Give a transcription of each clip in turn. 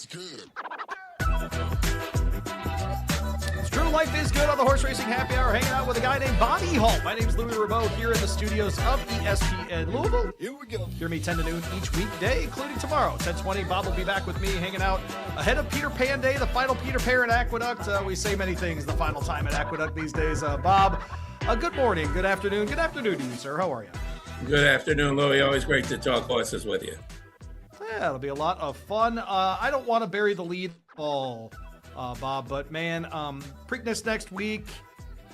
good. It's true, life is good on the Horse Racing Happy Hour, hanging out with a guy named Bob Ehalt. My name is Louis Rameau here in the studios of ESPN Louisville. Here we go. Hear me 10 to noon each weekday, including tomorrow, 10:20. Bob will be back with me, hanging out ahead of Peter Pan Day, the final Peter Pan at Aqueduct. We say many things the final time at Aqueduct these days. Bob, good morning, good afternoon to you, sir. How are you? Good afternoon, Louis. Always great to talk horses with you. Yeah, it'll be a lot of fun. I don't want to bury the lead all, Bob, but man, Preakness next week.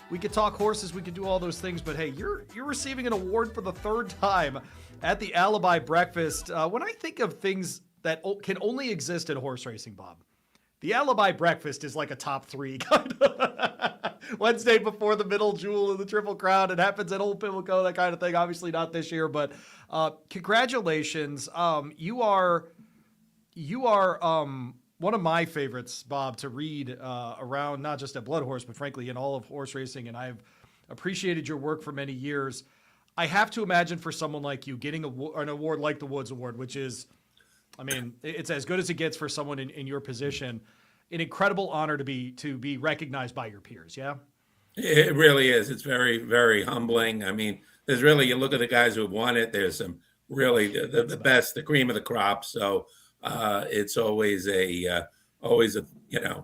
We could talk horses, we could do all those things, but hey, you're receiving an award for the third time at the Alibi Breakfast. When I think of things that can only exist in horse racing, Bob, the Alibi Breakfast is like a top three kind of Wednesday before the Middle Jewel and the Triple Crown. It happens at Old Pimlico, that kind of thing. Obviously not this year, but congratulations. You are one of my favorites, Bob, to read around, not just at BloodHorse, but frankly in all of horse racing. And I've appreciated your work for many years. I have to imagine for someone like you getting an award like the Woods Award, which is, I mean, it's as good as it gets for someone in your position. An incredible honor to be recognized by your peers. Yeah. It really is. It's very, very humbling. I mean, there's really, you look at the guys who have won it, there's some really the best, the cream of the crop. So it's always a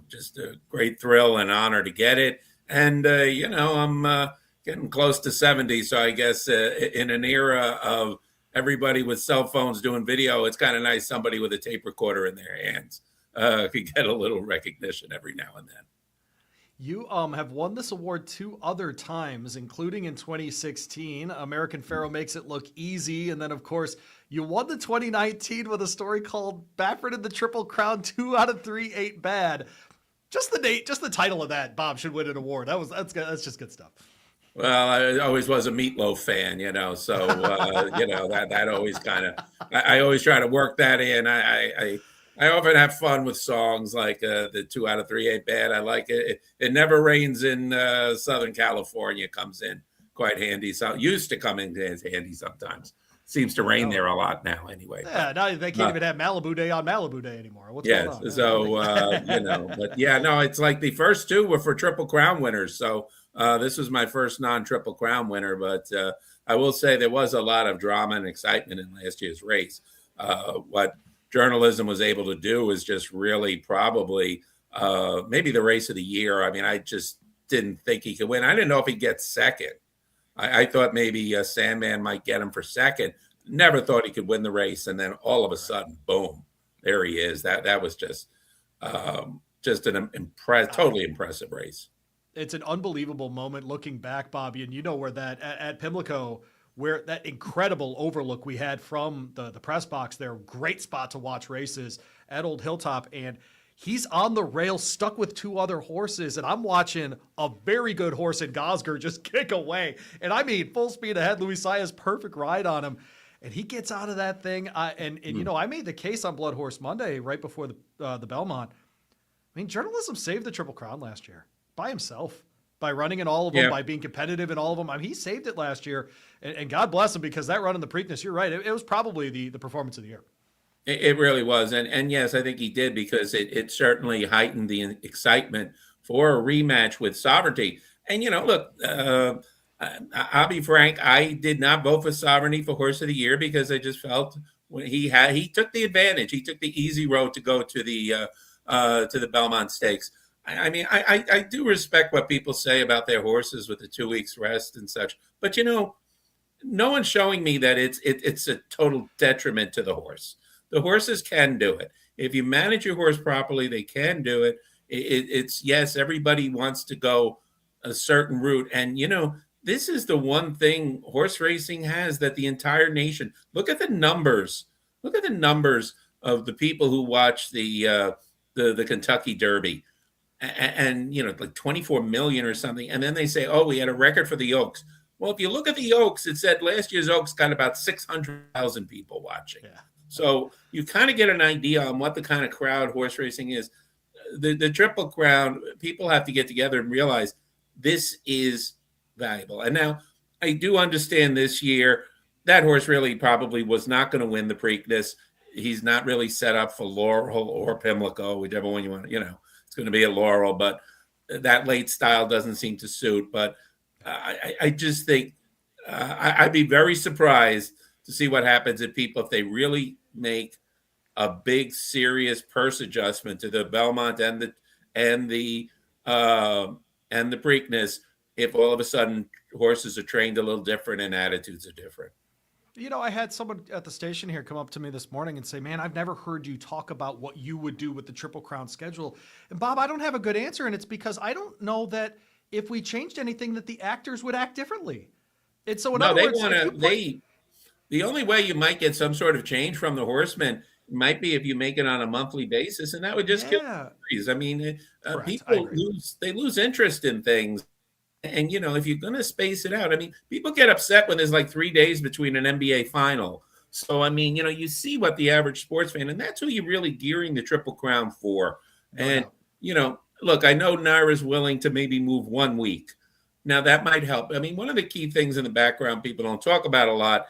just a great thrill and honor to get it. And, I'm getting close to 70. So I guess in an era of everybody with cell phones doing video, it's kind of nice somebody with a tape recorder in their hands could get a little recognition every now and then. You have won this award 2 other times, including in 2016. American Pharoah Makes It Look Easy. And then, of course, you won the 2019 with a story called Baffert and the Triple Crown, 2 out of 3 ain't bad. Just the title of that, Bob, should win an award. That's just good stuff. Well, I always was a Meatloaf fan, so, that always kind of, I always try to work that in. I often have fun with songs like the 2 out of 3 ain't bad. I like it. It never rains in Southern California. Comes in quite handy. So used to come in handy sometimes. Seems to rain there a lot now anyway. Yeah, now they can't even have Malibu Day on Malibu Day anymore. What's going on? So, but yeah, no, it's like the first 2 were for Triple Crown winners. So this was my first non-Triple Crown winner. But I will say there was a lot of drama and excitement in last year's race. What journalism was able to do was just really probably maybe the race of the year. I mean, I just didn't think he could win. I didn't know if he'd get second. I thought maybe Sandman might get him for second. Never thought he could win the race. And then all of a sudden, boom, there he is. That was just an totally impressive race. It's an unbelievable moment looking back, Bobby. And you know where that at Pimlico, where that incredible overlook we had from the press box there, great spot to watch races at Old Hilltop. And he's on the rail stuck with 2 other horses. And I'm watching a very good horse in Gosger just kick away. And I mean, full speed ahead, Luis Saez, perfect ride on him. And he gets out of that thing. I made the case on BloodHorse Monday right before the Belmont. I mean, journalism saved the Triple Crown last year by himself. By running in all of them, by being competitive in all of them. I mean, he saved it last year, and God bless him, because that run in the Preakness, you're right, it was probably the performance of the year. It really was. And yes, I think he did, because it certainly heightened the excitement for a rematch with Sovereignty. And, look, I'll be frank, I did not vote for Sovereignty for Horse of the Year, because I just felt when he took the advantage. He took the easy road to go to the Belmont Stakes. I mean, I do respect what people say about their horses with the 2 weeks rest and such, but no one's showing me that it's a total detriment to the horse. The horses can do it. If you manage your horse properly, they can do it. It's yes, everybody wants to go a certain route. And, this is the one thing horse racing has that the entire nation, look at the numbers of the people who watch the Kentucky Derby. And like 24 million or something. And then they say, oh, we had a record for the Oaks. Well, if you look at the Oaks, it said last year's Oaks got about 600,000 people watching. Yeah. So you kind of get an idea on what the kind of crowd horse racing is. The Triple Crown, people have to get together and realize this is valuable. And now I do understand this year that horse really probably was not going to win the Preakness. he's not really set up for Laurel or Pimlico, whichever one you want. It's going to be a Laurel, but that late style doesn't seem to suit. But I just think I'd be very surprised to see what happens if they really make a big, serious purse adjustment to the Belmont and the and the Preakness, if all of a sudden horses are trained a little different and attitudes are different. I had someone at the station here come up to me this morning and say, man, I've never heard you talk about what you would do with the Triple Crown schedule. And Bob, I don't have a good answer. And it's because I don't know that if we changed anything that the actors would act differently. And so in other words, the only way you might get some sort of change from the horsemen might be if you make it on a monthly basis, and that would just kill the series. I mean, people lose interest in things. And, if you're going to space it out, I mean, people get upset when there's like 3 days between an NBA final. So, I mean, you see what the average sports fan, and that's who you're really gearing the Triple Crown for. And, look, I know Naira's willing to maybe move 1 week. Now, that might help. I mean, one of the key things in the background people don't talk about a lot,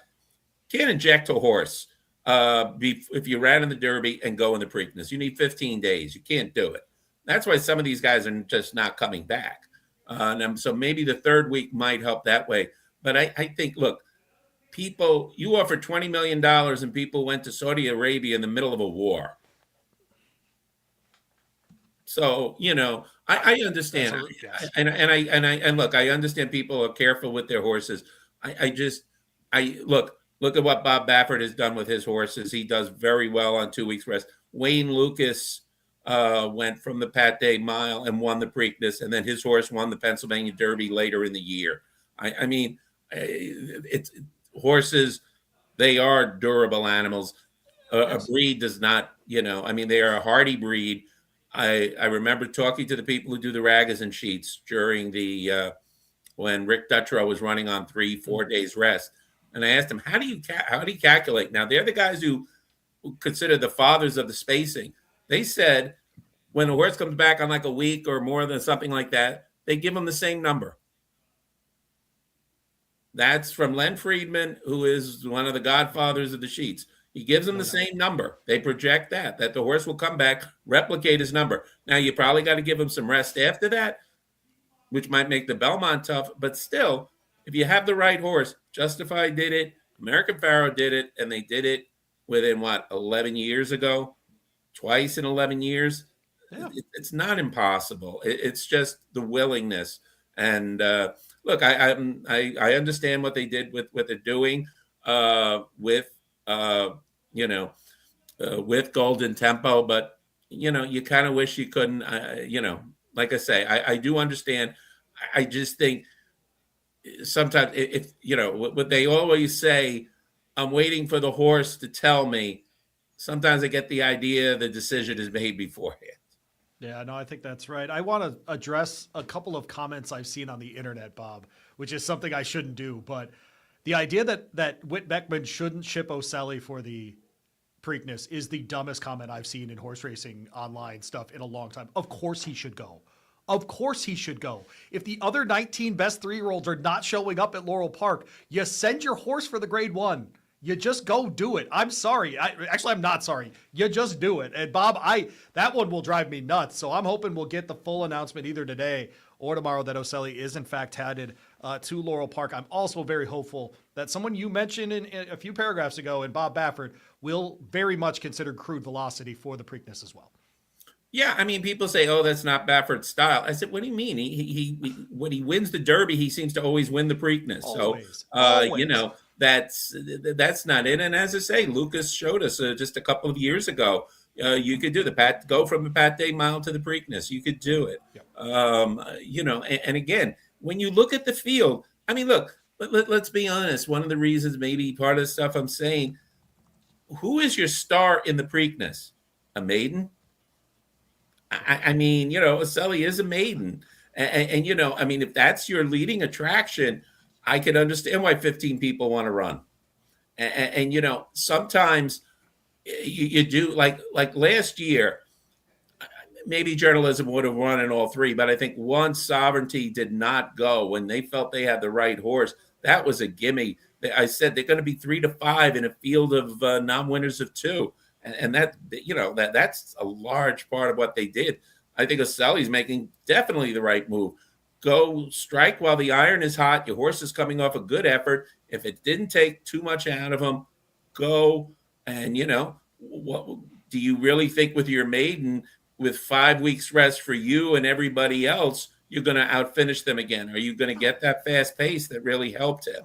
can't inject a horse if you ran in the Derby and go in the Preakness. You need 15 days. You can't do it. That's why some of these guys are just not coming back. So maybe the third week might help that way. But I think, look, you offered $20 million and people went to Saudi Arabia in the middle of a war. So, I understand. And look, I understand people are careful with their horses. Look at what Bob Baffert has done with his horses. He does very well on 2 weeks rest. Wayne Lucas went from the Pat Day Mile and won the Preakness, and then his horse won the Pennsylvania Derby later in the year. I mean, it's horses. They are durable animals. A breed does not, I mean, they are a hardy breed. I remember talking to the people who do the Ragozin sheets during when Rick Dutrow was running on 3-4 days rest. And I asked him, how do you calculate? Now, they're the guys who consider the fathers of the spacing. They said when a horse comes back on like a week or more than something like that, they give them the same number. That's from Len Friedman, who is one of the godfathers of the sheets. He gives them the same number. They project that the horse will come back, replicate his number. Now, you probably got to give him some rest after that, which might make the Belmont tough. But still, if you have the right horse, Justified did it, American Pharoah did it, and they did it within, 11 years ago? Twice in 11 years. Yeah. It's not impossible. It's just the willingness. And look, I understand what they did with what they're doing with Golden Tempo, but you kind of wish you couldn't. Like I say, I do understand. I just think sometimes if what they always say, I'm waiting for the horse to tell me. Sometimes I get the idea the decision is made beforehand. Yeah, no, I think that's right. I want to address a couple of comments I've seen on the internet, Bob, which is something I shouldn't do. But the idea that Whit Beckman shouldn't ship O'Selley for the Preakness is the dumbest comment I've seen in horse racing online stuff in a long time. Of course he should go. Of course he should go. If the other 19 best 3-year-olds are not showing up at Laurel Park, you send your horse for the Grade 1. You just go do it. I'm sorry. I'm not sorry. You just do it. And Bob, that one will drive me nuts. So I'm hoping we'll get the full announcement either today or tomorrow that O'Selley is in fact headed to Laurel Park. I'm also very hopeful that someone you mentioned in a few paragraphs ago, and Bob Baffert, will very much consider crude velocity for the Preakness as well. Yeah, I mean, people say, "Oh, that's not Baffert's style." I said, "What do you mean? He when he wins the Derby, he seems to always win the Preakness." Always. So, that's not it. And as I say, Lucas showed us just a couple of years ago. You could do go from the Pat Day Mile to the Preakness. You could do it. Yep. And again, when you look at the field, I mean, look, let's be honest. One of the reasons, maybe part of the stuff I'm saying, who is your star in the Preakness? A maiden? I mean, O'Selley is a maiden. And I mean, if that's your leading attraction, I could understand why 15 people want to run. And sometimes you do like last year, maybe journalism would have run in all three, but I think once Sovereignty did not go when they felt they had the right horse, that was a gimme. I said they're going to be 3 to 5 in a field of non-winners of 2. and that, that's a large part of what they did. I think Oselli's making definitely the right move. Go strike while the iron is hot. Your horse is coming off a good effort. If it didn't take too much out of him, go. And what do you really think with your maiden, with 5 weeks rest for you and everybody else, you're going to outfinish them again? Are you going to get that fast pace that really helped him?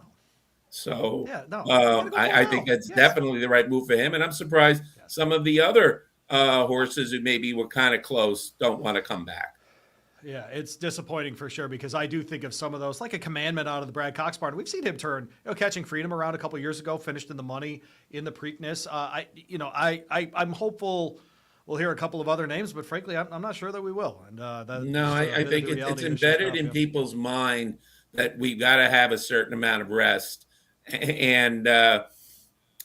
So Yeah, no, you gotta go full I think throttle. that's Yes. definitely the right move for him. And I'm surprised Yes. some of the other horses who maybe were kind of close don't want to come back. Yeah, it's disappointing for sure because I do think of some of those, like a Commandment out of the Brad Cox barn. We've seen him turn, Catching Freedom around a couple years ago, finished in the money in the Preakness. I'm hopeful we'll hear a couple of other names, but frankly, I'm not sure that we will. And that's No, just I the think it's reality of this embedded shakeup, in yeah. people's mind that we've got to have a certain amount of rest. And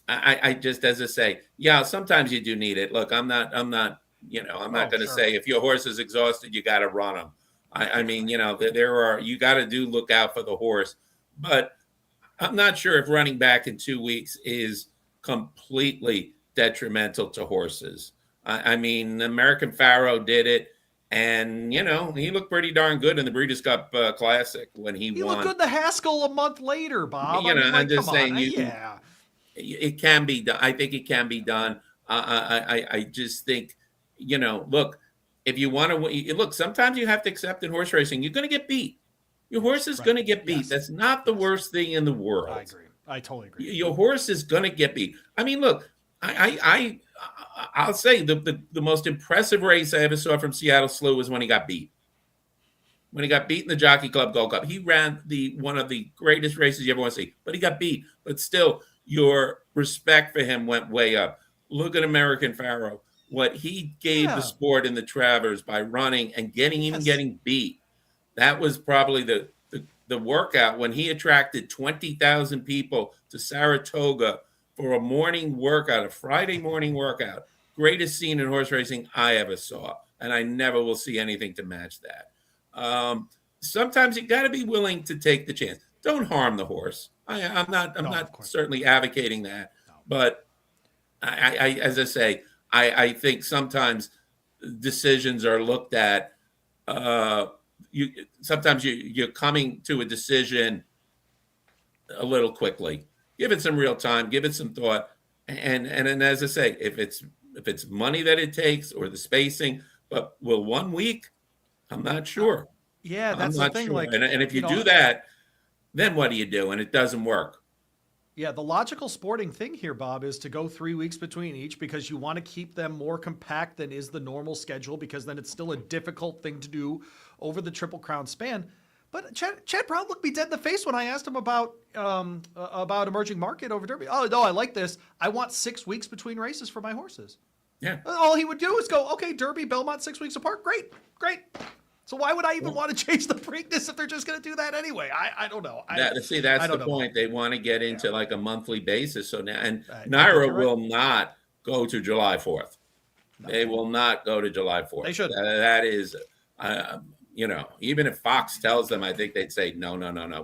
I just, as I say, yeah, sometimes you do need it. Look, I'm not I'm not going to Sure. say if your horse is exhausted, you got to run him. I mean, you got to look out for the horse, but I'm not sure if running back in 2 weeks is completely detrimental to horses. I mean, American Pharaoh did it, and he looked pretty darn good in the Breeders' Cup Classic when he He looked won. good in the Haskell a month later, Bob. I mean, I'm like, just come on. saying, Yeah. it can be done. I think it can be done. I just think, look, if you want to look, sometimes you have to accept in horse racing, you're going to get beat. Your horse is Right. going to get beat. Yes. That's not the Yes. worst thing in the I world. agree. I totally agree. Your horse is going to get beat. I mean, look, I'll say the most impressive race I ever saw from Seattle Slew was when he got beat. When he got beat in the Jockey Club Gold Cup, he ran one of the greatest races you ever want to see. But he got beat. But still, your respect for him went way up. Look at American Pharaoh. What he gave the sport in the Travers by running and getting beat. That was probably the workout when he attracted 20,000 people to Saratoga for a morning workout, a Friday morning workout. Greatest scene in horse racing I ever saw. And I never will see anything to match that. Sometimes you got to be willing to take the chance. Don't harm the horse. I'm not certainly advocating that, but I as I say, I think sometimes decisions are looked at. Sometimes you're coming to a decision a little quickly. Give it some real time. Give it some thought. And as I say, if it's money that it takes or the spacing, but will 1 week? I'm not sure. Yeah, I'm that's the not thing. sure. Like, And if you do that, then what do you do? And it doesn't work. Yeah, the logical sporting thing here, Bob, is to go 3 weeks between each because you want to keep them more compact than is the normal schedule because then it's still a difficult thing to do over the Triple Crown span. But Chad Brown looked me dead in the face when I asked him about emerging market over Derby. Oh, no, I like this. I want 6 weeks between races for my horses. Yeah. All he would do is go, okay, Derby, Belmont, 6 weeks apart. Great. So why would I even want to change the Preakness if they're just going to do that anyway? I don't know. That's the point. They want to get into like a monthly basis. So now, and I Naira will not go to July 4th. No. They will not go to July 4th. They should. That is, even if Fox tells them, I think they'd say, no,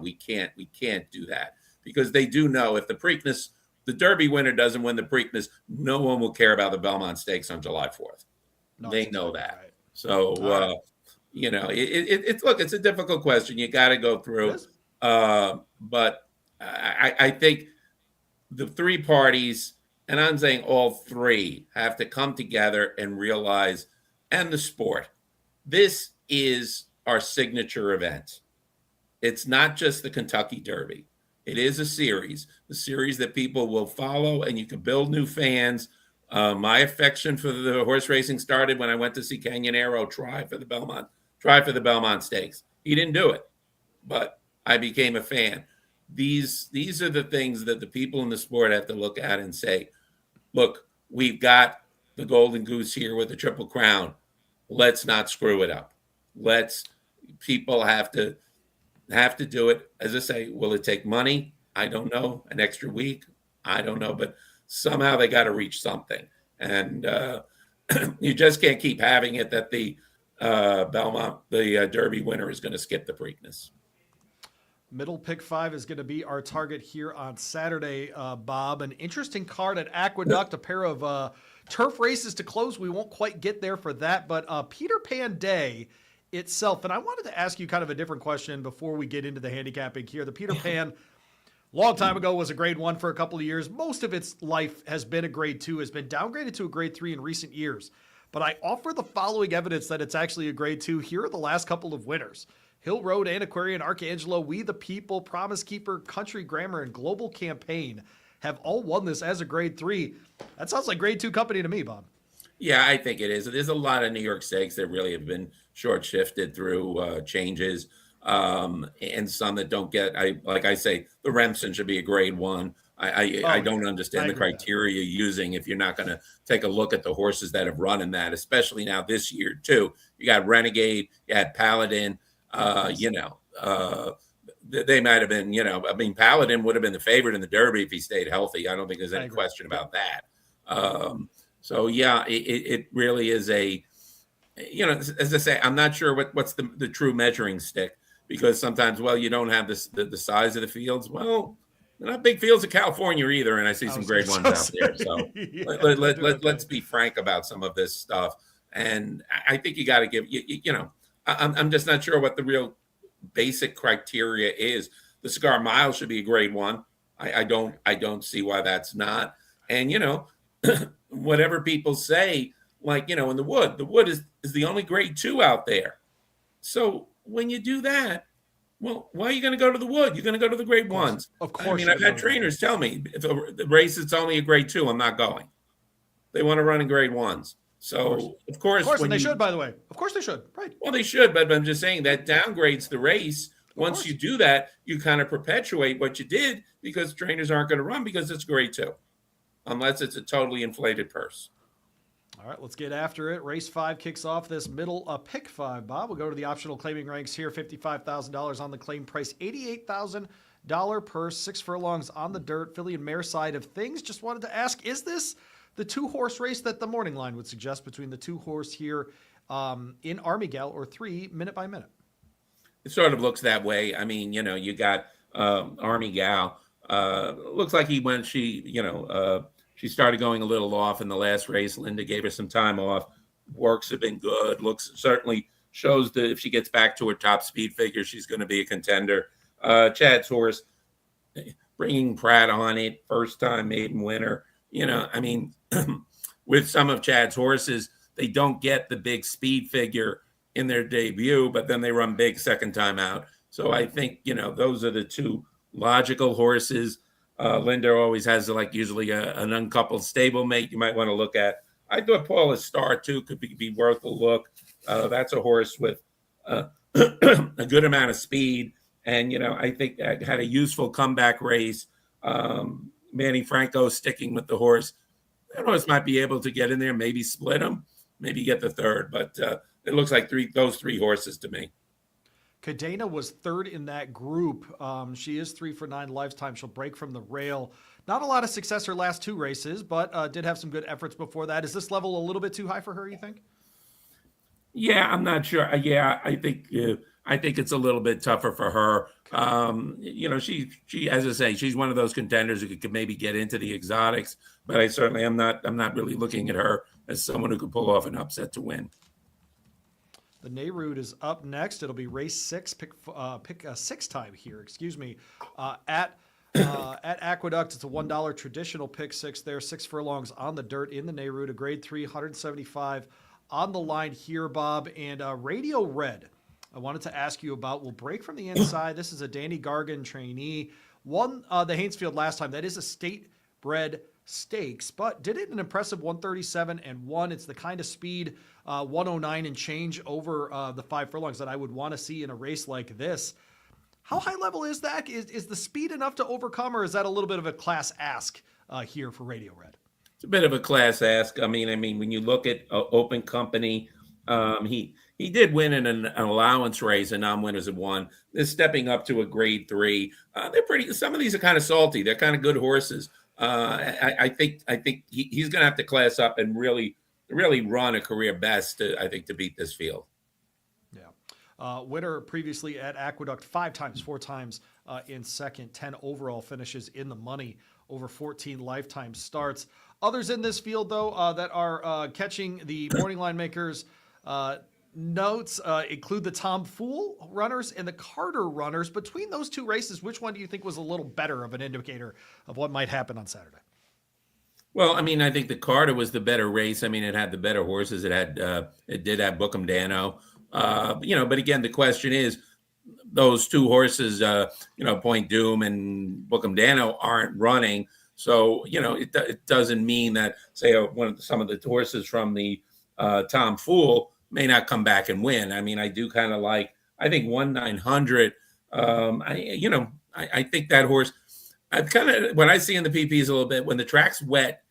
we can't do that because they do know if the Derby winner doesn't win the Preakness, no one will care about the Belmont Stakes on July 4th. No, they know exactly that. Right. So, it's a difficult question. You got to go through. But I think the three parties, and I'm saying all three, have to come together and realize, and the sport, this is our signature event. It's not just the Kentucky Derby. It is a series that people will follow, and you can build new fans. My affection for the horse racing started when I went to see Canyonero try for the Belmont Stakes. He didn't do it, but I became a fan. These are the things that the people in the sport have to look at and say, look, we've got the Golden Goose here with the Triple Crown. Let's not screw it up. People have to do it. As I say, will it take money? I don't know. An extra week? I don't know. But somehow they got to reach something. And you just can't keep having it that the Derby winner is going to skip the Preakness. Middle pick 5 is going to be our target here on Saturday, Bob. An interesting card at Aqueduct, a pair of turf races to close. We won't quite get there for that, but Peter Pan Day itself. And I wanted to ask you kind of a different question before we get into the handicapping here. The Peter Pan, long time ago, was a grade 1 for a couple of years. Most of its life has been a grade 2, has been downgraded to a grade 3 in recent years. But I offer the following evidence that it's actually a grade 2. Here are the last couple of winners: Hill Road, Antiquarian, Archangelo, We the People, Promise Keeper, Country Grammar, and Global Campaign have all won this as a grade 3. That sounds like grade 2 company to me, Bob. Yeah, I think it is. There's a lot of New York stakes that really have been short shifted through changes, and some that don't get. Like I say, the Remsen should be a grade 1. I don't understand the criteria you're using if you're not going to take a look at the horses that have run in that, especially now this year too. You got Renegade, you had Paladin. They might have been. I mean, Paladin would have been the favorite in the Derby if he stayed healthy. I don't think there's any question about that. So yeah, it really is a. As I say, I'm not sure what's the true measuring stick, because sometimes, well, you don't have the size of the fields. Well, they're not big fields in California either, and I see some grade 1s out there. So yeah, let's be frank about some of this stuff. And I think you got to give I'm just not sure what the real basic criteria is. The Cigar Mile should be a grade 1. I don't see why that's not. And whatever people say, like in the Wood is the only grade 2 out there. So when you do that, well, why are you going to go to the Wood? You're going to go to the grade 1s. Of course. I mean, I've had trainers tell me if the race is only a grade 2, I'm not going. They want to run in grade 1s. So of course, and they should, by the way. Of course they should. Right. Well, they should, but I'm just saying that downgrades the race. Once you do that, you kind of perpetuate what you did, because trainers aren't going to run because it's grade 2, unless it's a totally inflated purse. All right, let's get after it. Race 5 kicks off this middle pick 5, Bob. We'll go to the optional claiming ranks here. $55,000 on the claim price, $88,000 purse, 6 furlongs on the dirt, filly and mare side of things. Just wanted to ask, is this the 2-horse race that the morning line would suggest between the 2-horse here in Army Gal, or 3 minute by minute? It sort of looks that way. I mean, you got Army Gal. Looks like she started going a little off in the last race. Linda gave her some time off. Works have been good. Certainly shows that if she gets back to her top speed figure, she's going to be a contender. Chad's horse, bringing Pratt on it, first time maiden winner. I mean, with some of Chad's horses, they don't get the big speed figure in their debut, but then they run big second time out. So I think, those are the two logical horses. Linda always has usually an uncoupled stablemate you might want to look at. I thought Paula's Star too could be worth a look. That's a horse with a good amount of speed, and I think that had a useful comeback race. Manny Franco sticking with the horse. That horse might be able to get in there, maybe split him, maybe get the third, but it looks like those three horses to me. Cadena was third in that group. She is 3 for 9 lifetime. She'll break from the rail. Not a lot of success her last 2 races, but did have some good efforts before that. Is this level a little bit too high for her, you think? Yeah, I'm not sure. Yeah, I think it's a little bit tougher for her. She as I say, she's one of those contenders who could maybe get into the exotics, but I'm not really looking at her as someone who could pull off an upset to win. The Neyrood is up next. It'll be race 6, pick 6 time here. Excuse me. At Aqueduct, it's a $1 traditional pick 6 there. 6 furlongs on the dirt in the Neyrood. A grade 3, 175 on the line here, Bob. And Radio Red, I wanted to ask you about. Will break from the inside. This is a Danny Gargan trainee. Won the Haynesfield last time. That is a state-bred stakes, but did it an impressive 137-1. It's the kind of speed, 109 and change over the 5 furlongs that I would want to see in a race like this. How high level is that? Is the speed enough to overcome, or is that a little bit of a class ask here for Radio Red? It's a bit of a class ask. I mean, when you look at Open Company, he did win in an allowance race, and non-winners have won. They're stepping up to a grade 3. They're pretty. Some of these are kind of salty. They're kind of good horses. I think he's going to have to class up and really run a career best to beat this field. Yeah. Winner previously at Aqueduct 5 times, 4 times in second, 10 overall finishes in the money over 14 lifetime starts. Others in this field, though, that are catching the morning line makers' notes include the Tom Fool runners and the Carter runners. Between those two races, which one do you think was a little better of an indicator of what might happen on Saturday? Well, I mean, I think the Carter was the better race. I mean, it had the better horses. It did have Bookham Dano. But again, the question is, those two horses, Point Doom and Bookham Dano aren't running. So, it doesn't mean that, say, some of the horses from the Tom Fool may not come back and win. I mean, I do kind of I think 1-900. I think that horse, I've kind of, what I see in the PPs a little bit, when the track's wet,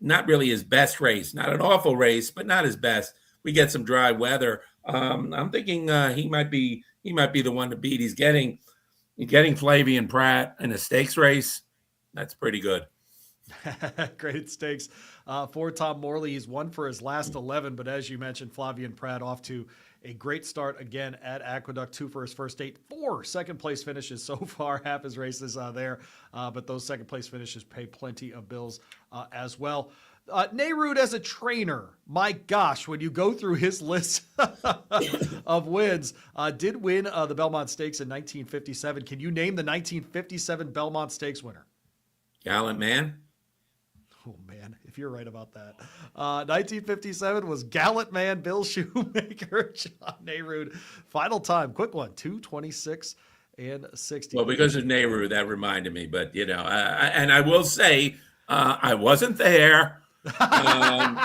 not really his best race, not an awful race, but not his best. We get some dry weather. I'm thinking he might be the one to beat. He's getting Flavian Pratt in a stakes race. That's pretty good. Great stakes for Tom Morley. He's won for his last 11, but as you mentioned, Flavian Pratt off to a great start again at Aqueduct, 2 for his first 8, 4 second place finishes so far, half his races there, but those second place finishes pay plenty of bills as well. Nehrude as a trainer, my gosh, when you go through his list of wins, did win the Belmont Stakes in 1957. Can you name the 1957 Belmont Stakes winner? Gallant Man. Oh, man, if you're right about that. 1957 was Gallant Man, Bill Shoemaker, John Nehrude. Final time, quick one, 2:26 and 60. Well, because of Nehrude, that reminded me. But, and I will say, I wasn't there. I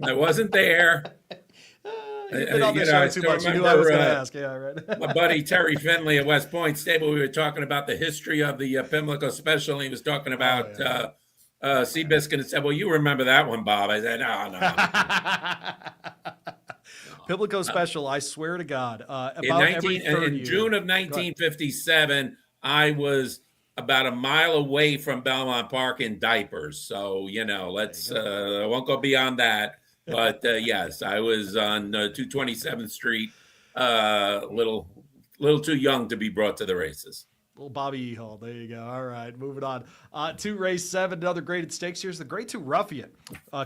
wasn't there. You've been on the show too much. You knew I was going to ask. Yeah, right. My buddy Terry Finley at West Point Stable, we were talking about the history of the Pimlico Special, and he was talking about Seabiscuit and said, well, you remember that one, Bob. I said, no. Pimlico Special, I swear to God. In June of 1957, I was about a mile away from Belmont Park in diapers. So, I won't go beyond that. But yes, I was on 227th Street, little too young to be brought to the races. Little Bobby Ehalt. There you go. All right, moving on. To race 7, another graded stakes. Here's the Grade 2 Ruffian,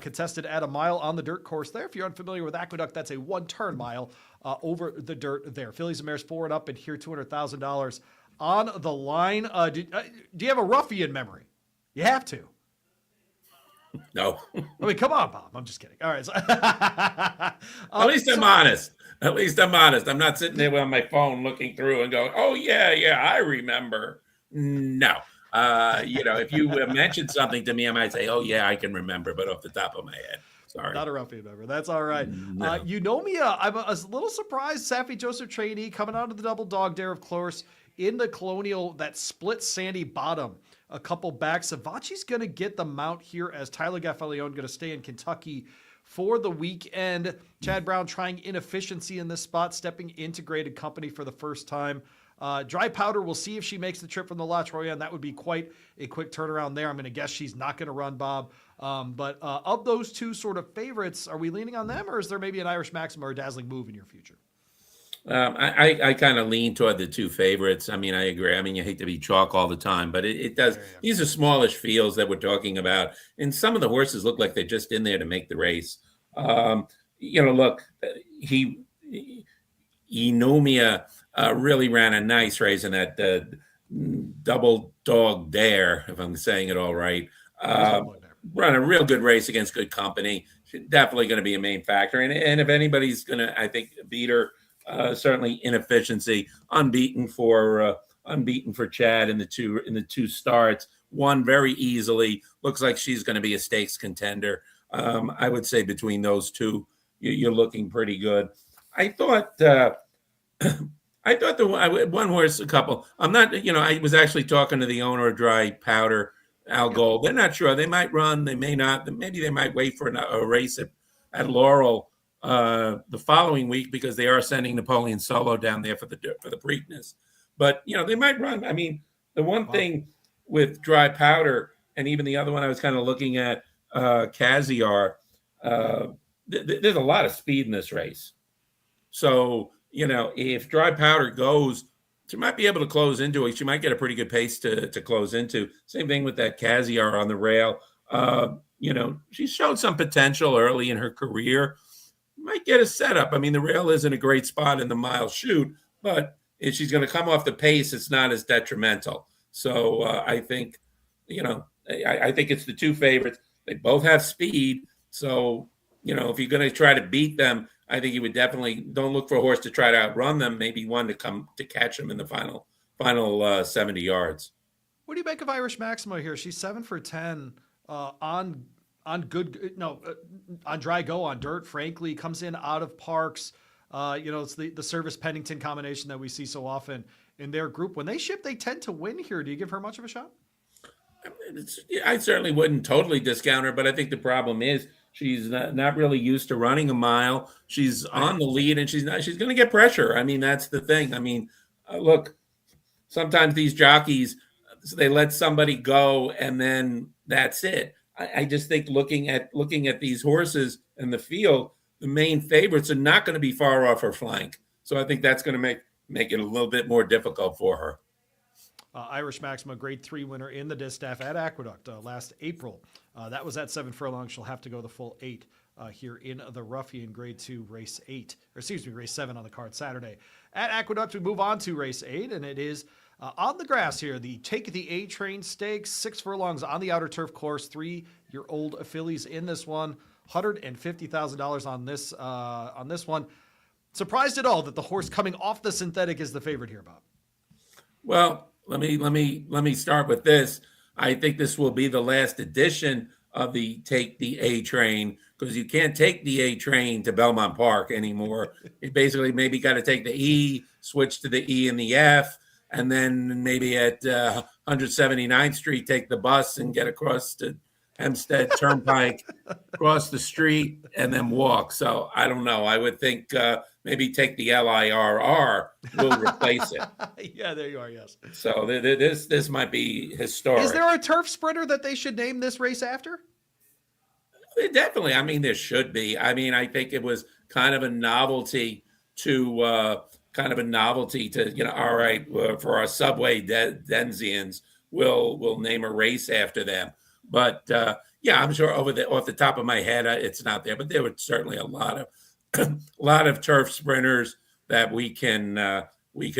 contested at a mile on the dirt course there. If you're unfamiliar with Aqueduct, that's a 1-turn mile over the dirt there. Fillies and Mares 4 and up, and here $200,000 on the line. Do you have a Ruffian memory? You have to. No. I mean, come on, Bob. I'm just kidding. All right. So, At least I'm honest. I'm not sitting there on my phone looking through and going, oh, yeah, I remember. No. If you mentioned something to me, I might say, oh, yeah, I can remember, but off the top of my head. Sorry. Not a Ruffian member. That's all right. No. I'm a little surprised Saffie Joseph trainee coming out of the double dog dare, of course, in the Colonial, that split sandy bottom. A couple back. Savachi's going to get the mount here as Tyler Gaffalione going to stay in Kentucky for the weekend. Chad Brown trying inefficiency in this spot, stepping into graded company for the first time. Dry Powder, we'll see if she makes the trip from the La Troyenne. That would be quite a quick turnaround there. I'm going to guess she's not going to run, Bob. But of those two sort of favorites, are we leaning on them, or is there maybe an Irish Maxim or a Dazzling Move in your future? I kind of lean toward the two favorites. I mean, I agree. I mean, you hate to be chalk all the time, but it does. These are smallish fields that we're talking about, and some of the horses look like they're just in there to make the race. Look, Enomia really ran a nice race in that double dog dare, if I'm saying it all right. Run a real good race against good company. She's definitely going to be a main factor, and if anybody's going to, I think, beat her. Certainly inefficiency, unbeaten for Chad in the two starts, won very easily. Looks like she's going to be a stakes contender. I would say between those two, you're looking pretty good. I thought the one horse, a couple. I'm not, I was actually talking to the owner of Dry Powder, Al Gold. They're not sure. They might run. They may not. Maybe they might wait for a race at Laurel the following week, because they are sending Napoleon Solo down there for the Preakness. But they might run. I mean, the one thing with Dry Powder, and even the other one I was kind of looking at, Caziar, there's a lot of speed in this race. So if Dry Powder goes she might be able to close into it. She might get a pretty good pace to close into. Same thing with that Cassiar on the rail. She's shown some potential early in her career. Might get a setup. I mean, the rail isn't a great spot in the mile shoot, but if she's going to come off the pace, it's not as detrimental. So I think, I think it's the two favorites. They both have speed. So, if you're going to try to beat them, I think you would definitely don't look for a horse to try to outrun them. Maybe one to come to catch them in the final 70 yards. What do you make of Irish Maximo here? She's 7 for 10 on dry go on dirt. Frankly, comes in out of parks. It's the Service Pennington combination that we see so often in their group. When they ship, they tend to win here. Do you give her much of a shot? I certainly wouldn't totally discount her, but I think the problem is she's not really used to running a mile. She's on the lead, and she's going to get pressure. I mean, that's the thing. I mean, look, sometimes these jockeys, they let somebody go, and then that's it. I just think looking at these horses in the field, the main favorites are not going to be far off her flank. So I think that's going to make it a little bit more difficult for her. Irish Maxima, Grade 3 winner in the distaff at Aqueduct last April. That was at 7 furlongs. She'll have to go the full 8 here in the Ruffian Grade 2 race 7 on the card Saturday. At Aqueduct, we move on to race 8, and it is on the grass here. The Take the A Train Stakes, 6 furlongs on the outer turf course, 3-year-old fillies in this one, $150,000 on this one. Surprised at all that the horse coming off the synthetic is the favorite here, Bob? Well, let me start with this. I think this will be the last edition of the Take the A Train, because you can't take the A Train to Belmont Park anymore. You basically maybe got to take the E, switch to the E and the F, and then maybe at 179th Street take the bus and get across to Hempstead Turnpike, cross the street, and then walk. So I don't know. I would think maybe take the LIRR will replace it. Yeah, there you are. Yes. So this might be historic. Is there a turf sprinter that they should name this race after? Definitely. I mean, there should be. I mean, I think it was kind of a novelty to all right, for our Subway Denzians, we'll name a race after them. But I'm sure off the top of my head, it's not there. But there were certainly a lot of turf sprinters that we can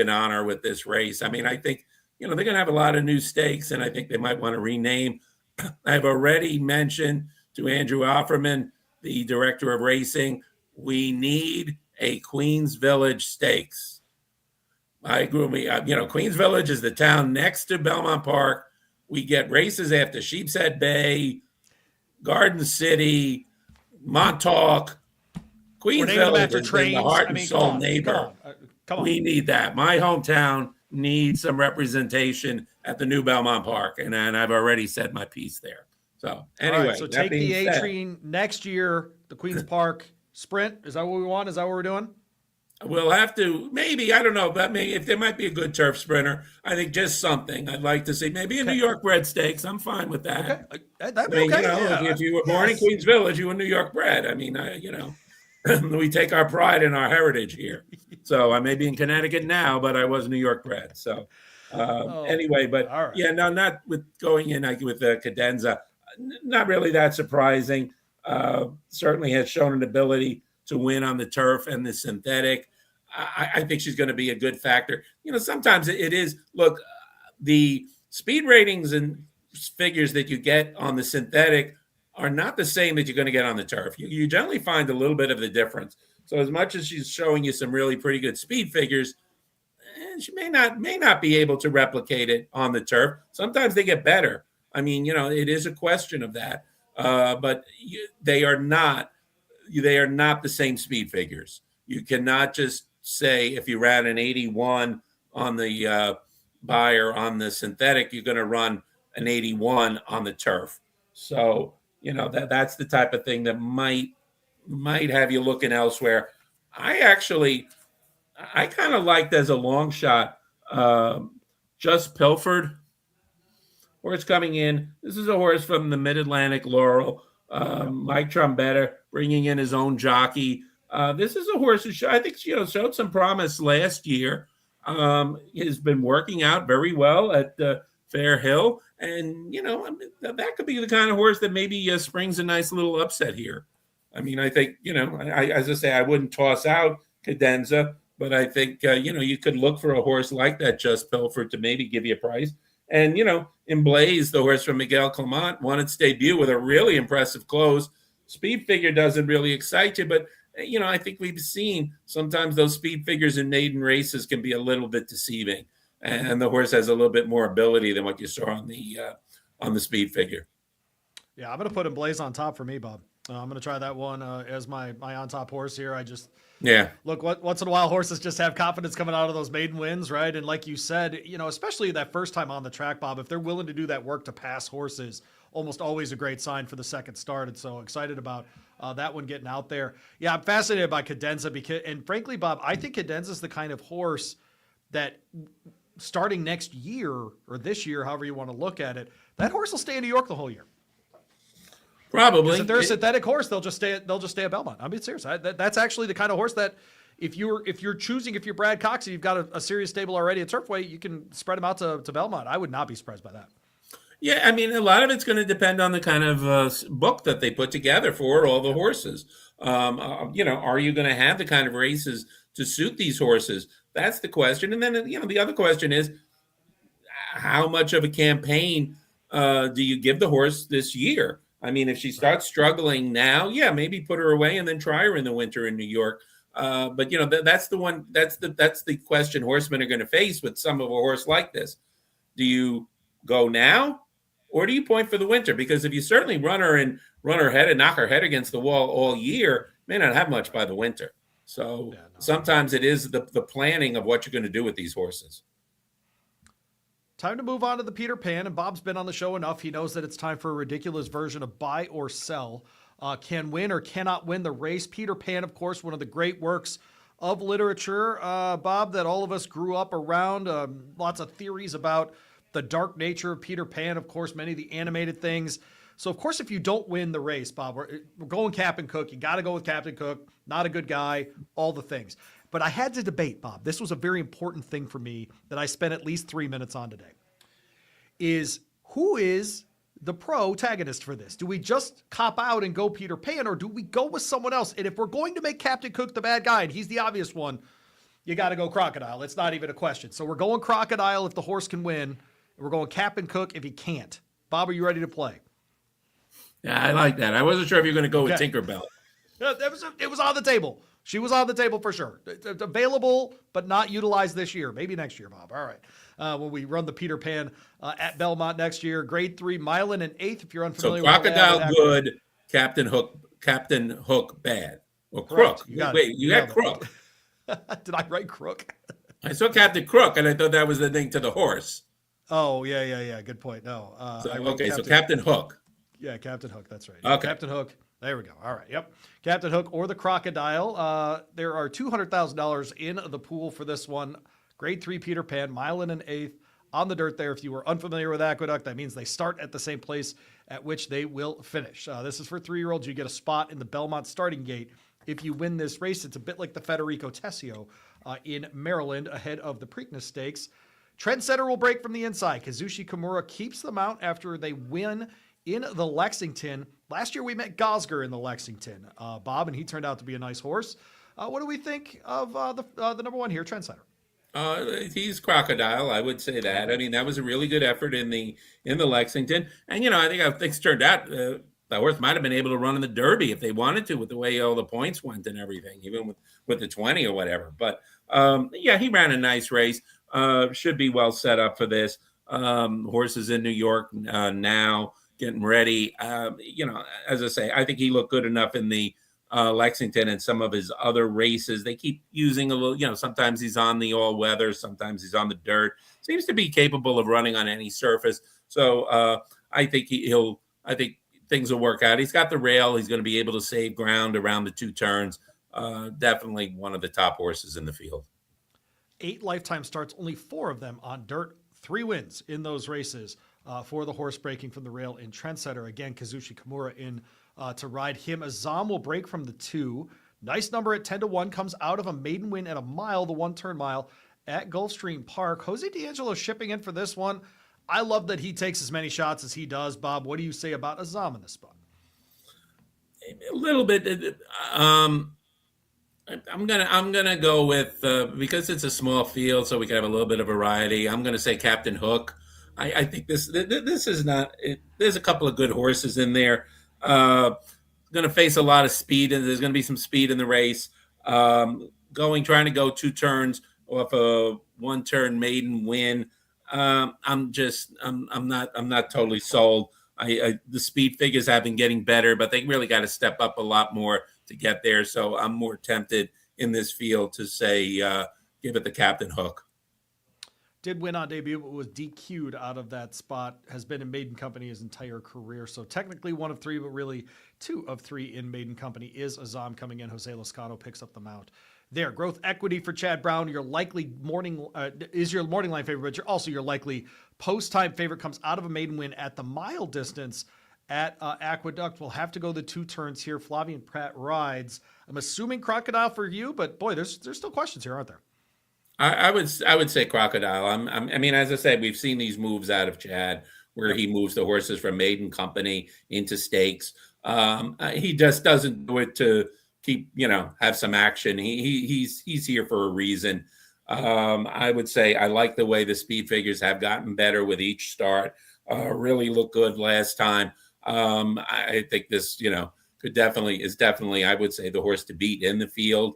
honor with this race. I mean, I think they're going to have a lot of new stakes, and I think they might want to rename. I've already mentioned to Andrew Offerman, the director of racing, we need a Queens Village Stakes. I agree. Queens Village is the town next to Belmont Park. We get races after Sheepshead Bay, Garden City, Montauk. Queens Village is the heart and soul neighbor. Come on. We need that. My hometown needs some representation at the new Belmont Park, and I've already said my piece there. So anyway, right, so take the A Train next year, the Queens Park Sprint. Is that what we want? Is that what we're doing? We'll have to, maybe, I don't know, but maybe if there might be a good turf sprinter, I think just something I'd like to see. Maybe a New York bred stakes. I'm fine with that. Okay. That'd be okay. If you were born in Queens Village, you were New York bred. I mean, we take our pride in our heritage here. So I may be in Connecticut now, but I was New York bred. So anyway, but right. Not with going in with the cadenza. Not really that surprising. Certainly has shown an ability to win on the turf and the synthetic. I think she's going to be a good factor. Sometimes it is, look, the speed ratings and figures that you get on the synthetic are not the same that you're going to get on the turf. You generally find a little bit of the difference. So as much as she's showing you some really pretty good speed figures, she may not be able to replicate it on the turf. Sometimes they get better. I mean, it is a question of that. But they are not the same speed figures. You cannot just say if you ran an 81 on the buyer on the synthetic, you're going to run an 81 on the turf. So, that's the type of thing that might have you looking elsewhere. I kind of liked as a long shot, Just Pilfered. Horse coming in. This is a horse from the Mid-Atlantic Laurel. Mike Trombetta bringing in his own jockey. This is a horse who I think showed some promise last year. has been working out very well at Fair Hill. And, I mean, that could be the kind of horse that maybe springs a nice little upset here. I mean, I think, as I say, I wouldn't toss out Cadenza, but I think, you could look for a horse like that, Just Pilfered, to maybe give you a price. And, in Blaze, the horse from Miguel Clement, won its debut with a really impressive close. Speed figure doesn't really excite you, but I think we've seen sometimes those speed figures in maiden races can be a little bit deceiving, and the horse has a little bit more ability than what you saw on the speed figure. Yeah, I'm going to put him Blaze on top for me, Bob. I'm going to try that one as my on top horse here. Look, once in a while, horses just have confidence coming out of those maiden wins, right? And like you said, especially that first time on the track, Bob, if they're willing to do that work to pass horses, almost always a great sign for the second start. And so excited about that one getting out there. Yeah, I'm fascinated by Cadenza and frankly, Bob, I think Cadenza is the kind of horse that starting next year or this year, however you want to look at it, that horse will stay in New York the whole year. Probably. If they're a synthetic horse, they'll just stay at Belmont. I mean, serious. That's actually the kind of horse that if you're Brad Cox and you've got a serious stable already at Turfway, you can spread them out to Belmont. I would not be surprised by that. Yeah, I mean, a lot of it's going to depend on the kind of book that they put together for all the horses. Are you going to have the kind of races to suit these horses? That's the question. And then, the other question is, how much of a campaign do you give the horse this year? I mean, if she starts struggling now, maybe put her away and then try her in the winter in New York. But that's the question horsemen are going to face with some of a horse like this. Do you go now, or do you point for the winter? Because if you certainly run her head and knock her head against the wall all year, may not have much by the winter. So sometimes it is the planning of what you're going to do with these horses. Time to move on to the Peter Pan, and Bob's been on the show enough. He knows that it's time for a ridiculous version of buy or sell. Can win or cannot win the race. Peter Pan, of course, one of the great works of literature, Bob, that all of us grew up around. Lots of theories about the dark nature of Peter Pan, of course, many of the animated things. So, of course, if you don't win the race, Bob, we're going Captain Cook. You got to go with Captain Cook. Not a good guy, all the things. But I had to debate, Bob. This was a very important thing for me that I spent at least 3 minutes on today. Is who is the protagonist for this? Do we just cop out and go Peter Pan, or do we go with someone else? And if we're going to make Captain Cook the bad guy, and he's the obvious one, you got to go Crocodile. It's not even a question. So we're going Crocodile if the horse can win, and we're going Captain Cook if he can't. Bob, are you ready to play? Yeah, I like that. I wasn't sure if you were going to go with Tinkerbell. It was on the table. She was on the table for sure. It's available, but not utilized this year. Maybe next year, Bob. All right. When we run the Peter Pan at Belmont next year, grade 3, mile and an eighth, if you're unfamiliar with Crocodile good, Captain Hook bad. Or Crook. You got Crook. Did I write Crook? I saw Captain Crook, and I thought that was the thing to the horse. Oh, yeah. Good point. No. So Captain Hook. Yeah, Captain Hook. That's right. Okay. Captain Hook. There we go. All right. Yep. Captain Hook or the Crocodile. There are $200,000 in the pool for this one. Grade 3 Peter Pan, mile and an eighth on the dirt there. If you were unfamiliar with Aqueduct, that means they start at the same place at which they will finish. This is for 3-year-olds. You get a spot in the Belmont starting gate. If you win this race, it's a bit like the Federico Tessio in Maryland ahead of the Preakness Stakes. Trendsetter will break from the inside. Kazushi Kimura keeps the mount after they win in the Lexington. Last year we met Gosger in the Lexington, Bob, and he turned out to be a nice horse. What do we think of the number one here, Trendsetter? He's Crocodile, I would say that. I mean, that was a really good effort in the Lexington, and I think how things turned out. The horse might have been able to run in the Derby if they wanted to, with the way all the points went and everything, even with the 20 or whatever. But he ran a nice race. Should be well set up for this. Horses in New York now, getting ready. As I say, I think he looked good enough in the Lexington and some of his other races. They keep using a little, sometimes he's on the all weather, sometimes he's on the dirt. Seems to be capable of running on any surface. So I think I think things will work out. He's got the rail. He's going to be able to save ground around the 2 turns. Definitely one of the top horses in the field. 8 lifetime starts, only 4 of them on dirt. 3 wins in those races for the horse breaking from the rail in Trendsetter. Again, Kazushi Kimura in to ride him. Azam will break from the 2. Nice number at 10-1. Comes out of a maiden win at a mile, the 1-turn mile at Gulfstream Park. Jose D'Angelo shipping in for this one. I love that he takes as many shots as he does. Bob, what do you say about Azam in this spot? A little bit. I'm gonna go with because it's a small field, so we can have a little bit of variety. I'm gonna say Captain Hook. I think this is not. There's a couple of good horses in there. Going to face a lot of speed, and there's going to be some speed in the race. Trying to go 2 turns off a 1 turn maiden win. I'm not totally sold. The speed figures have been getting better, but they really got to step up a lot more to get there. So I'm more tempted in this field to say give it the Captain Hook. Did win on debut, but was DQ'd out of that spot. Has been in maiden company his entire career. So technically 1 of 3, but really 2 of 3 in maiden company is Azam coming in. Jose Loscano picks up the mount. There, growth equity for Chad Brown. Your likely morning line favorite, but you're also your likely post-time favorite. Comes out of a maiden win at the mile distance at Aqueduct. We'll have to go the 2 turns here. Flavien Prat rides. I'm assuming Crocodile for you, but boy, there's still questions here, aren't there? I would say Crocodile. I mean, as I said, we've seen these moves out of Chad where he moves the horses from maiden company into stakes. He just doesn't do it to keep, have some action. He's here for a reason. I would say I like the way the speed figures have gotten better with each start. Really looked good last time. I think this, is definitely, I would say, the horse to beat in the field.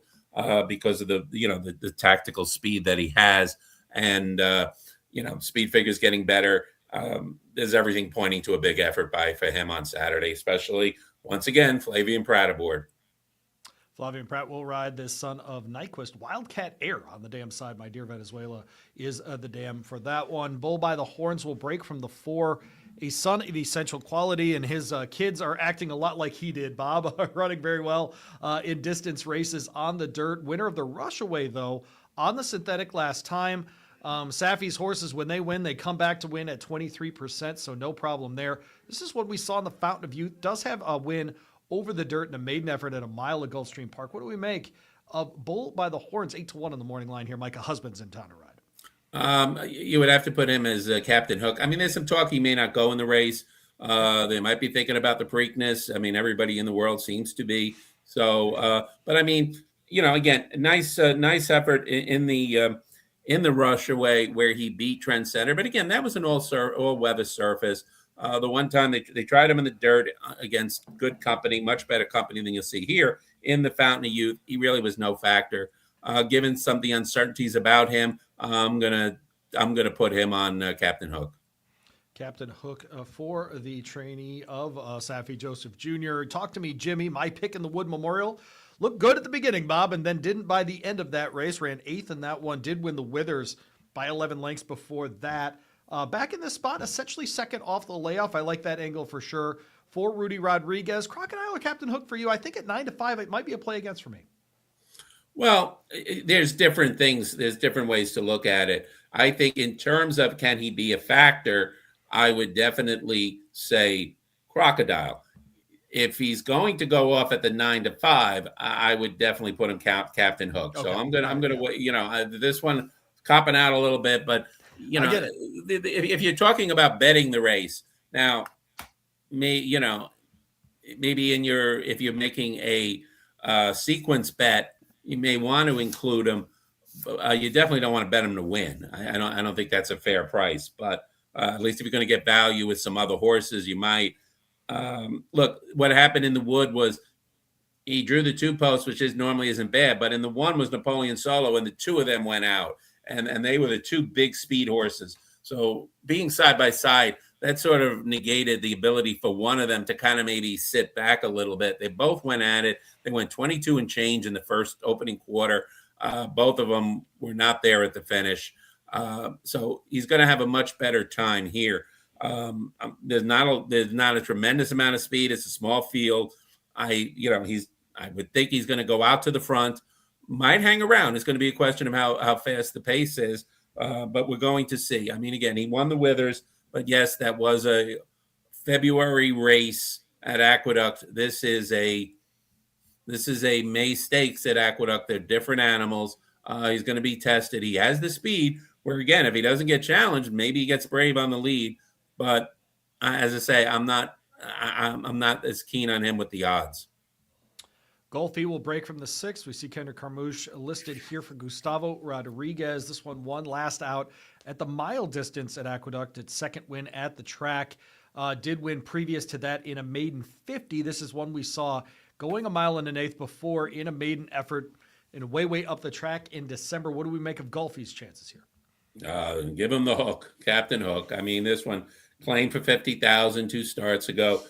Because of the tactical speed that he has, and speed figures getting better. There's everything pointing to a big effort for him on Saturday, especially once again Flavien Prat aboard. Flavien Prat will ride this son of Nyquist. Wildcat Air on the dam side. My dear Venezuela is the dam for that one. Bull by the Horns will break from the 4. A son of essential quality, and his kids are acting a lot like he did, Bob, running very well in distance races on the dirt. Winner of the Rushaway, though, on the synthetic last time. Safi's horses, when they win, they come back to win at 23%, so no problem there. This is what we saw in the Fountain of Youth. Does have a win over the dirt in a maiden effort at a mile at Gulfstream Park. What do we make of Bull by the Horns, 8-1 on the morning line here? Micah Husband's in town to ride. You would have to put him as Captain Hook. I mean, there's some talk he may not go in the race. They might be thinking about the Preakness. I mean, everybody in the world seems to be. So, but I mean, again, nice effort in the Rushaway where he beat Trent Center. But again, that was an all-weather surface. The one time they tried him in the dirt against good company, much better company than you'll see here in the Fountain of Youth. He really was no factor. Given some of the uncertainties about him, I'm gonna put him on Captain Hook. Captain Hook for the trainee of Safi Joseph Jr. Talk to me, Jimmy. My pick in the Wood Memorial looked good at the beginning, Bob, and then didn't by the end of that race. Ran 8th in that one. Did win the Withers by 11 lengths before that. Back in this spot, essentially second off the layoff. I like that angle for sure. For Rudy Rodriguez, Crocodile or Captain Hook for you? I think at 9-5, it might be a play against for me. Well, there's different things. There's different ways to look at it. I think in terms of can he be a factor, I would definitely say Crocodile. If he's going to go off at the 9-5, I would definitely put him Captain Hook. Okay. So I'm gonna this one copping out a little bit, but if you're talking about betting the race now, maybe if you're making a sequence bet, you may want to include him. But, you definitely don't want to bet him to win. I don't think that's a fair price. But at least if you're going to get value with some other horses, you might. Look, what happened in the Wood was he drew the 2 posts, which normally isn't bad. But in the one was Napoleon Solo, and the 2 of them went out. And they were the 2 big speed horses. So being side by side, that sort of negated the ability for one of them to kind of maybe sit back a little bit. They both went at it. They went 22 and change in the first opening quarter. Both of them were not there at the finish. So he's going to have a much better time here. There's not a tremendous amount of speed. It's a small field. I would think he's going to go out to the front, might hang around. It's going to be a question of how fast the pace is. But we're going to see. I mean, again, he won the Withers. But yes, that was a February race at Aqueduct. This is a May Stakes at Aqueduct. They're different animals. He's going to be tested. He has the speed. Where again, if he doesn't get challenged, maybe he gets brave on the lead. But as I say, I'm not as keen on him with the odds. Golfi will break from the 6th. We see Kendrick Carmouche listed here for Gustavo Rodriguez. This one won last out at the mile distance at Aqueduct. Its second win at the track. Did win previous to that in a maiden 50. This is one we saw going a mile and an eighth before in a maiden effort and way up the track in December. What do we make of Golfi's chances here? Give him the hook, Captain Hook. I mean, this one claimed for 50,000 2 starts ago.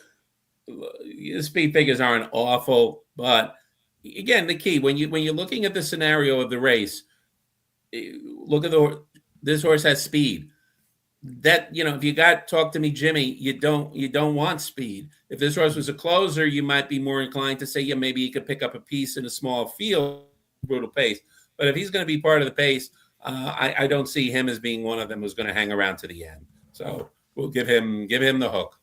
The speed figures aren't awful, but again, the key when you're looking at the scenario of the race, look at this horse has speed. That if you got Talk to Me Jimmy, you don't want speed. If this horse was a closer, you might be more inclined to say, yeah, maybe he could pick up a piece in a small field, brutal pace. But if he's going to be part of the pace, I don't see him as being one of them who's going to hang around to the end. So we'll give him the hook.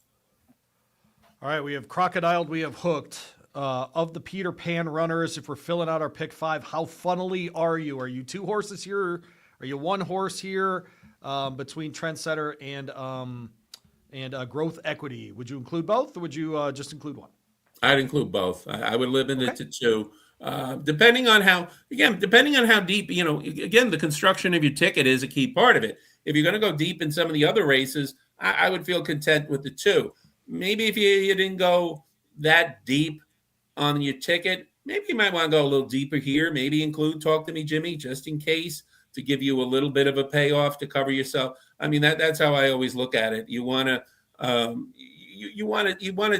All right, we have crocodiled, we have hooked. Of the Peter Pan runners, if we're filling out our pick 5, how funnily are you? Are you 2 horses here? Are you 1 horse here? Between Trendsetter and Growth Equity, would you include both, or would you just include one? I'd include both. I would limit it to 2, depending on how deep. Again, the construction of your ticket is a key part of it. If you're going to go deep in some of the other races, I would feel content with the 2. Maybe if you didn't go that deep on your ticket, maybe you might want to go a little deeper here. Maybe include Talk to Me Jimmy just in case, to give you a little bit of a payoff to cover yourself. I mean, that's how I always look at it. You want a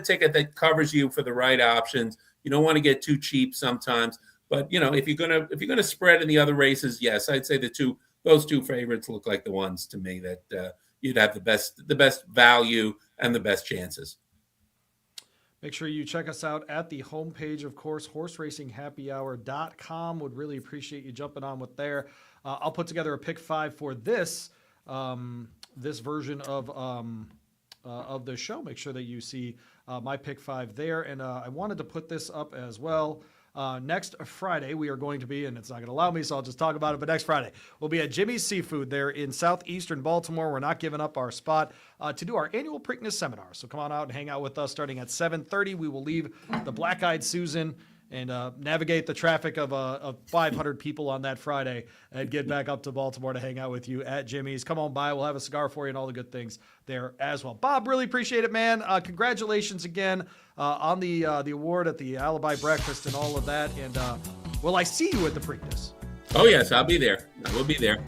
ticket that covers you for the right options. You don't want to get too cheap sometimes. But if you're gonna spread in the other races, yes, I'd say those 2 favorites look like the ones to me that you'd have the best value and the best chances. Make sure you check us out at the homepage, of course, horseracinghappyhour.com. Would really appreciate you jumping on with there. I'll put together a pick 5 for this version of the show. Make sure that you see my pick 5 there. And I wanted to put this up as well. Next Friday, we are going to be, and it's not going to allow me, so I'll just talk about it, but next Friday, we'll be at Jimmy's Seafood there in southeastern Baltimore. We're not giving up our spot to do our annual Preakness seminar. So come on out and hang out with us starting at 7:30. We will leave the Black-Eyed Susan and navigate the traffic of 500 people on that Friday and get back up to Baltimore to hang out with you at Jimmy's. Come on by. We'll have a cigar for you and all the good things there as well. Bob, really appreciate it, man. Congratulations again on the award at the Alibi Breakfast and all of that. And will I see you at the Preakness? Oh, yes, I'll be there. I will be there.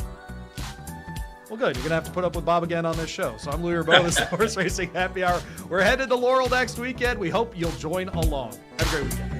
Well, good. You're going to have to put up with Bob again on this show. So I'm Louis Rabeau. This is Horse Racing Happy Hour. We're headed to Laurel next weekend. We hope you'll join along. Have a great weekend.